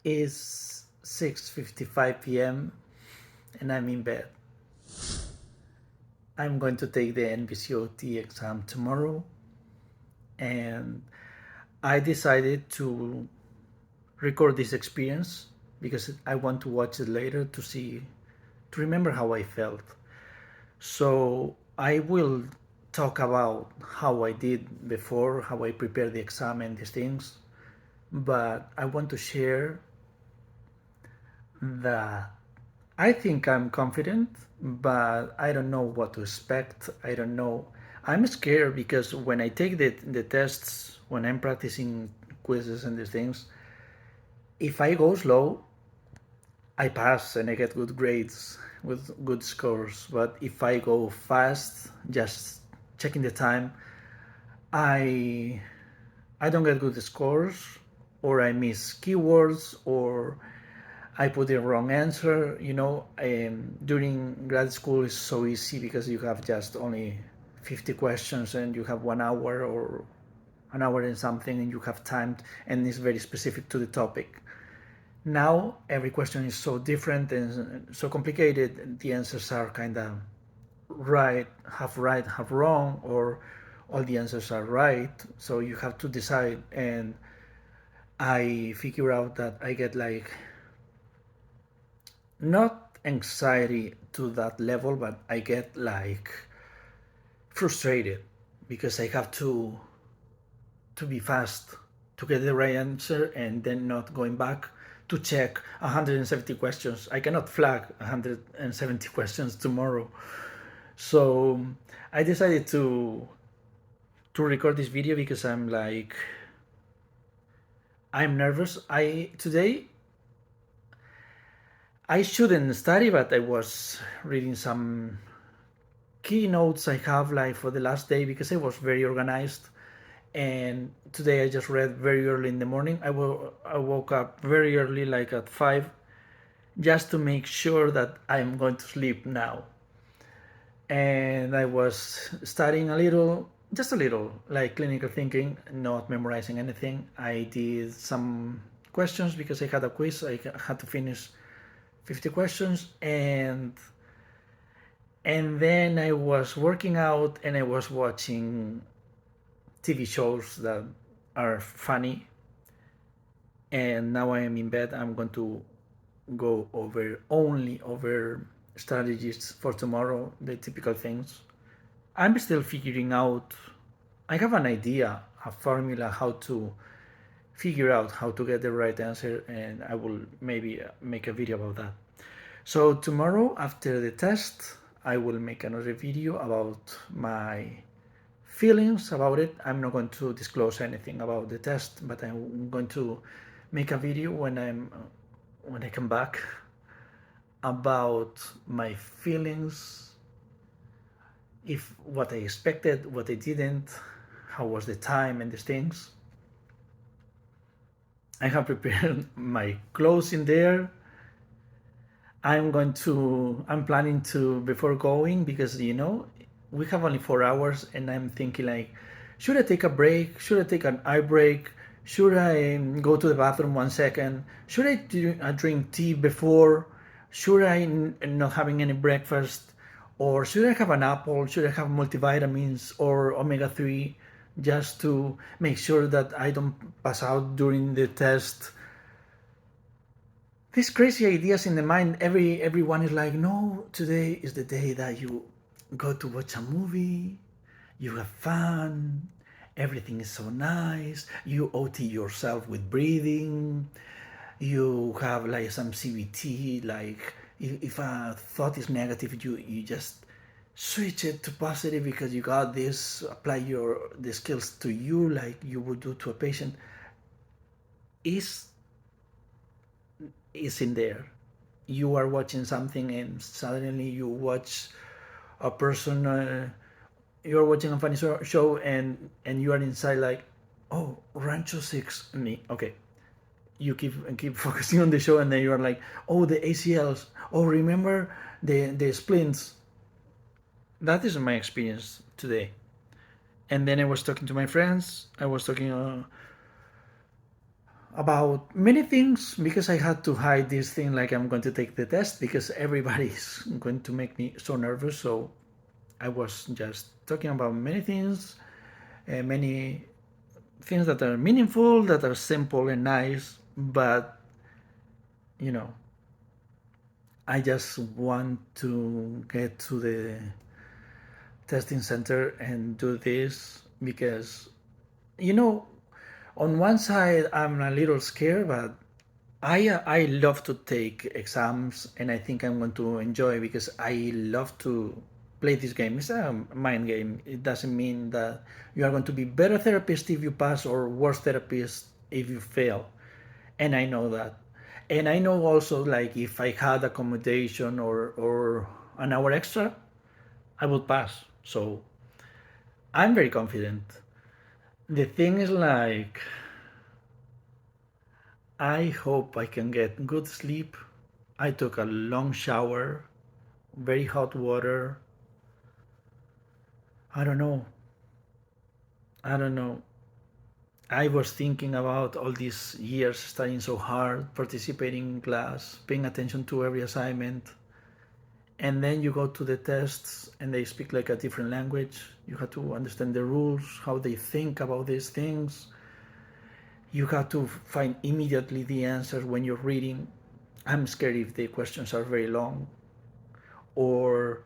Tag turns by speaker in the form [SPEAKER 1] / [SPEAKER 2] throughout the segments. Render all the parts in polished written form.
[SPEAKER 1] It's 6:55 p.m. and I'm in bed. I'm going to take the NVCOT exam tomorrow, and I decided to record this experience because I want to watch it later to remember how I felt. So I will talk about how I did before, how I prepared the exam and these things, but I want to share that I think I'm confident, but I don't know what to expect. I don't know. I'm scared because when I take the tests, when I'm practicing quizzes and these things, if I go slow, I pass and I get good grades with good scores. But if I go fast, just checking the time, I I don't get good scores, or I miss keywords, or I put the wrong answer. During grad school is so easy because you have just only 50 questions and you have 1 hour or an hour and something, and you have time, and it's very specific to the topic. Now every question is so different and so complicated. The answers are kind of right, half wrong, or all the answers are right. So you have to decide. And I figure out that I get like not anxiety to that level, but I get like frustrated because I have to be fast to get the right answer and then not going back to check 170 questions. I cannot flag 170 questions tomorrow. So I decided to record this video because I'm nervous. I today I shouldn't study, but I was reading some keynotes I have like for the last day because I was very organized. And today I just read very early in the morning. I woke up very early, like at 5, just to make sure that I'm going to sleep now. And I was studying a little, just a little, like clinical thinking, not memorizing anything. I did some questions because I had a quiz. I had to finish 50 questions, and then I was working out and I was watching TV shows that are funny. And now I am in bed. I'm going to go only over strategies for tomorrow, the typical things. I'm still figuring out. I have an idea, a formula how to figure out how to get the right answer, and I will maybe make a video about that. So tomorrow after the test, I will make another video about my feelings about it. I'm not going to disclose anything about the test, but I'm going to make a video when I come back about my feelings, if what I expected, what I didn't, how was the time and these things. I have prepared my clothes in there. I'm planning to, before going, because we have only 4 hours, and I'm thinking like, should I take a break? Should I take an eye break? Should I go to the bathroom 1 second? Should I drink tea before? Should I not having any breakfast? Or should I have an apple? Should I have multivitamins or omega-3 just to make sure that I don't pass out during the test? These crazy ideas in the mind. Everyone is like, no, today is the day that you go to watch a movie, you have fun, everything is so nice, you OT yourself with breathing, you have like some CBT, like if a thought is negative, you just switch it to positive because you got this, apply the skills to you like you would do to a patient. Is in there. You are watching something and suddenly you watch a person, you're watching a funny show, and you are inside like, oh, Rancho 6 me, okay. You keep focusing on the show, and then you are like, oh, the ACLs, oh, remember the splints. That is my experience today. And then I was talking to my friends. I was talking about many things because I had to hide this thing like I'm going to take the test because everybody's going to make me so nervous. So I was just talking about many things, many things that are meaningful, that are simple and nice, but you know, I just want to get to the testing center and do this because, you know, on one side I'm a little scared, but I love to take exams and I think I'm going to enjoy because I love to play this game. It's a mind game. It doesn't mean that you are going to be better therapist if you pass or worse therapist if you fail. And I know that. And I know also like if I had accommodation or an hour extra, I would pass. So I'm very confident. The thing is like I hope I can get good sleep. I took a long shower, very hot water. I don't know. I don't know. I was thinking about all these years studying so hard, participating in class, paying attention to every assignment. And then you go to the tests and they speak like a different language. You have to understand the rules, how they think about these things. You have to find immediately the answers when you're reading. I'm scared if the questions are very long or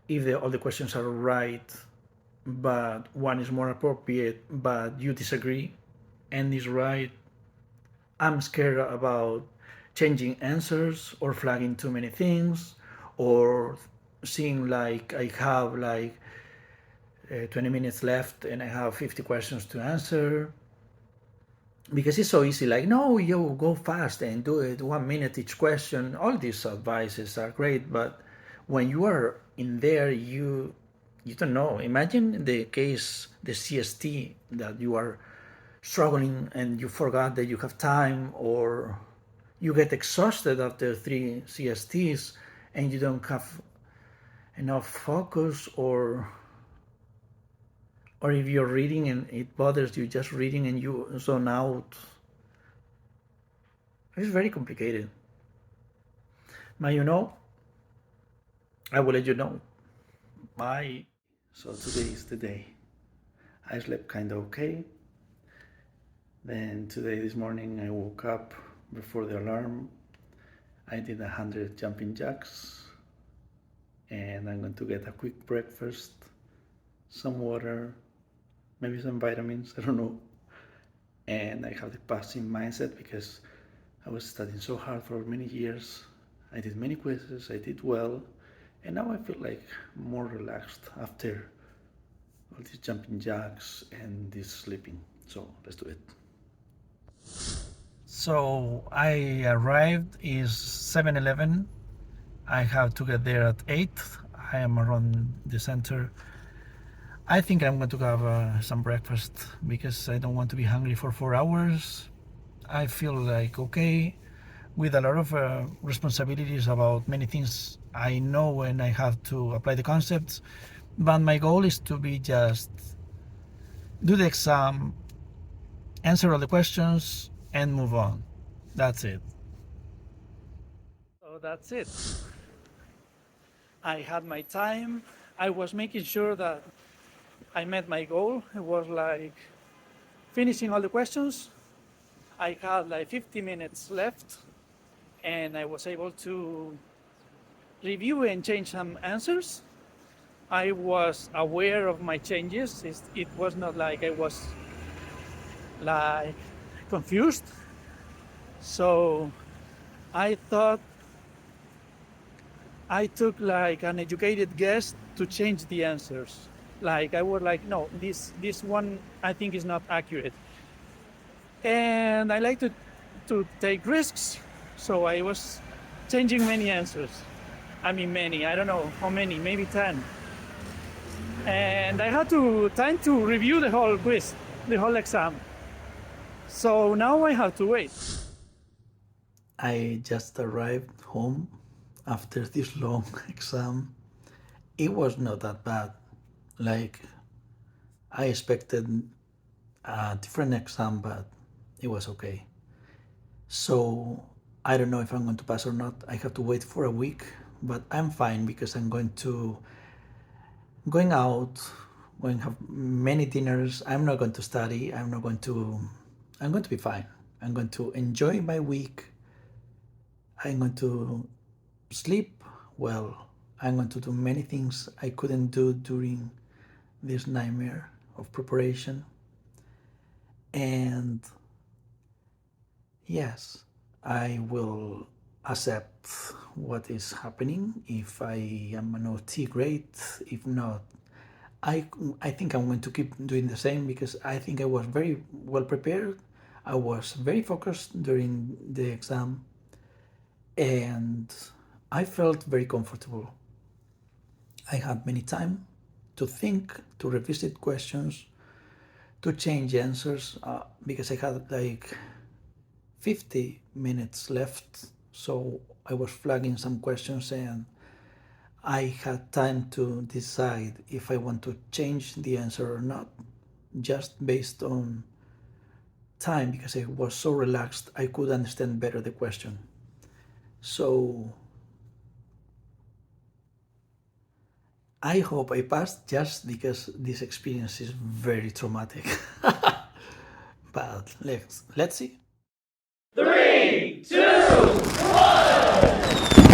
[SPEAKER 1] if all the questions are right, but one is more appropriate, but you disagree and is right. I'm scared about changing answers or flagging too many things or seeing like I have like 20 minutes left and I have 50 questions to answer because it's so easy like no you go fast and do it 1 minute each question. All these advices are great, but when you are in there you don't know. Imagine the case the CST that you are struggling and you forgot that you have time or you get exhausted after 3 CSTs and you don't have enough focus or if you're reading and it bothers you just reading and you zone out. It's very complicated. But you know, I will let you know. Bye. So today is the day. I slept kind of okay. Then today, this morning, I woke up before the alarm. I did 100 jumping jacks. And I'm going to get a quick breakfast, some water, maybe some vitamins, I don't know. And I have the passing mindset because I was studying so hard for many years. I did many quizzes, I did well, and now I feel like more relaxed after all these jumping jacks and this sleeping. So let's do it. So I arrived is 7-Eleven. I have to get there at 8. I am around the center. I think I'm going to have some breakfast because I don't want to be hungry for 4 hours. I feel like okay with a lot of responsibilities about many things. I know when I have to apply the concepts, but my goal is to be just do the exam, answer all the questions, and move on. That's it. So that's it. I had my time. I was making sure that I met my goal. It was like finishing all the questions. I had like 50 minutes left and I was able to review and change some answers. I was aware of my changes. It was not like I was like confused. So I thought I took like an educated guess to change the answers. Like I was like, no, this one I think is not accurate. And I like to take risks. So I was changing many answers. I mean many, I don't know how many, maybe 10. And I had time to review the whole quiz, the whole exam. So now I have to wait. I just arrived home after this long exam. It was not that bad. Like I expected a different exam, but it was okay. So I don't know if I'm going to pass or not. I have to wait for a week, but I'm fine because I'm going out, going to have many dinners. I'm not going to study. I'm going to be fine. I'm going to enjoy my week. I'm going to sleep well. I'm going to do many things I couldn't do during this nightmare of preparation. And yes, I will accept what is happening. If I am an OT, great. If not, I, I think I'm going to keep doing the same because I think I was very well prepared. I was very focused during the exam and I felt very comfortable. I had many time to think, to revisit questions, to change answers because I had like 50 minutes left. So I was flagging some questions and I had time to decide if I want to change the answer or not, just based on time because I was so relaxed I could understand better the question. So I hope I passed just because this experience is very traumatic. But let's see.
[SPEAKER 2] 3, 2, 1.